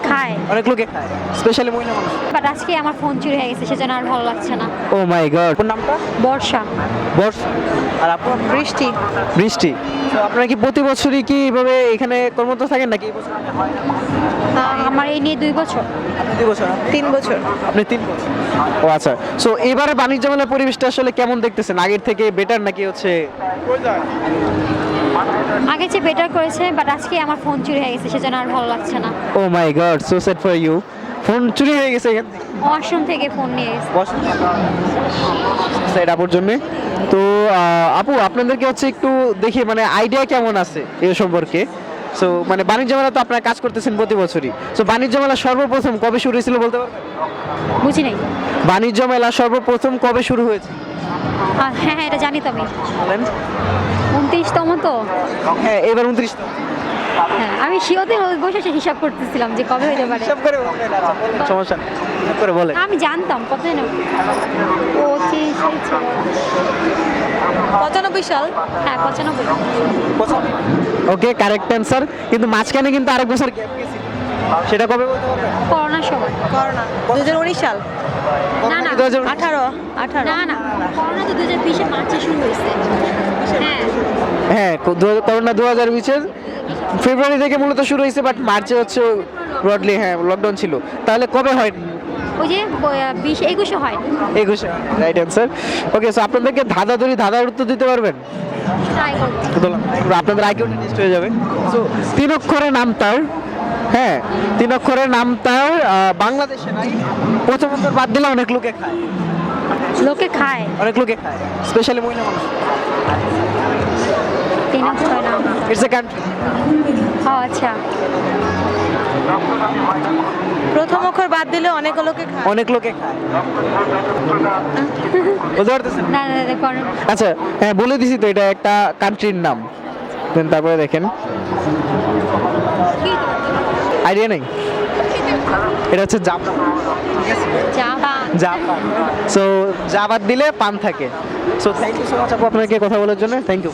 খায়, অনেক লোকে খায়, স্পেশালি মহিলা মানুষ। বাট আজকে আমার ফোন চুরি হয়ে গেছে, সেজন্য আর ভালো লাগছে না। ও মাই গড, আপনার নামটা? বর্ষা। বর্ষা। আর আপনার? বৃষ্টি। বৃষ্টি। তো আপনারা কি প্রতি বছরই কি এইভাবে এখানে কর্মরত থাকেন নাকি এই বছর? আমার এই নিয়ে 2 বছর। আপনি 2 বছর? 3 বছর। আপনি 3 বছর। ও আচ্ছা। সো এবারে বাণিজ্য মেলার পরিবেশটা আসলে কেমন দেখতেছেন? আগের থেকে বেটার নাকি হচ্ছে? আগে চেয়ে বেটার করেছে, বাট আজকে আমার ফোন চুরি হয়ে গেছে, সেজন্য আর ভালো লাগছে না। Oh my god, so sad for you. Phone চুরি হয়ে গেছে এখান থেকে? ওয়াশরুম থেকে ফোন নিয়ে গেছে। সাইড আপুর জন্য। তো আপু, আপনাদেরকে হচ্ছে একটু দেখি মানে আইডিয়া কেমন আছে এই সম্পর্কে। সো মানে বাণিজ্য মেলা তো আপনারা কাজ করতেছেন প্রতি বছরই। সো বাণিজ্য মেলা সর্বপ্রথম কবে শুরু হয়েছিল বলতে পারবেন? বুঝি নাই। বাণিজ্য মেলা সর্বপ্রথম কবে শুরু হয়েছে? হ্যাঁ হ্যাঁ, এটা জানি তো আমি। বলেন। 29তম তো। হ্যাঁ, এবার 29। হ্যাঁ, আমি শিওতে বসে বসে হিসাব করতেছিলাম যে কবে হতে পারে। হিসাব করে বলেন, আচ্ছা বলেন, সমস্যা নেই। হিসাব করে বলেন। আমি জানতাম কত যেন 25 95 সাল। হ্যাঁ 95। ওকে, কারেক্ট অ্যান্সার। কিন্তু মাঝখানে কিন্তু আরেক বছর গ্যাপ গেছে, সেটা কবে বলতে পারবেন? করোনার সময়। করোনা 2019 সাল। না না 18 না না, করোনা তো 2020 মার্চে শুরু হয়েছে। হ্যাঁ হ্যাঁ, করোনা 2020-এর ফেব্রুয়ারি থেকে মূলত শুরু হয়েছে, বাট মার্চে হচ্ছে ব্রডলি হ্যাঁ লকডাউন ছিল। তাহলে কবে হয়? ওই যে 20-21 হয়। 21-এ। Right answer. ওকে, সো আপনাদেরকে ধাঁধার উত্তর দিতে পারবেন? ট্রাই করছি। আপনাদের আইকিউটা টেস্ট হয়ে যাবে। সো 3 অক্ষরের নাম তার। হ্যাঁ, 3 অক্ষরের নাম তার। বাংলাদেশে নাই, প্রথম অক্ষর বাদ দিলে অনেক লোকে খায়। লোকে খায়, অনেক লোকে খায়, স্পেশালি মহিলা মানুষ। 3 অক্ষর নাম। It's a country. ও আচ্ছা। প্রথম অক্ষর বাদ দিলে অনেক লোকে খায়। অনেক লোকে খায়। বুঝতে পারতেছেন? না না না, করোনা। আচ্ছা, হ্যাঁ বলে দিছি তো, এটা একটা কান্ট্রির নাম। দেন তারপরে দেখেন, আইডিয়া নেই। এটা হচ্ছে জাপান। জাপান। জাপান। সো জাবাদ দিলে পান থাকে। So thank you so much আপু আপনাকে কথা বলার জন্য। Thank you.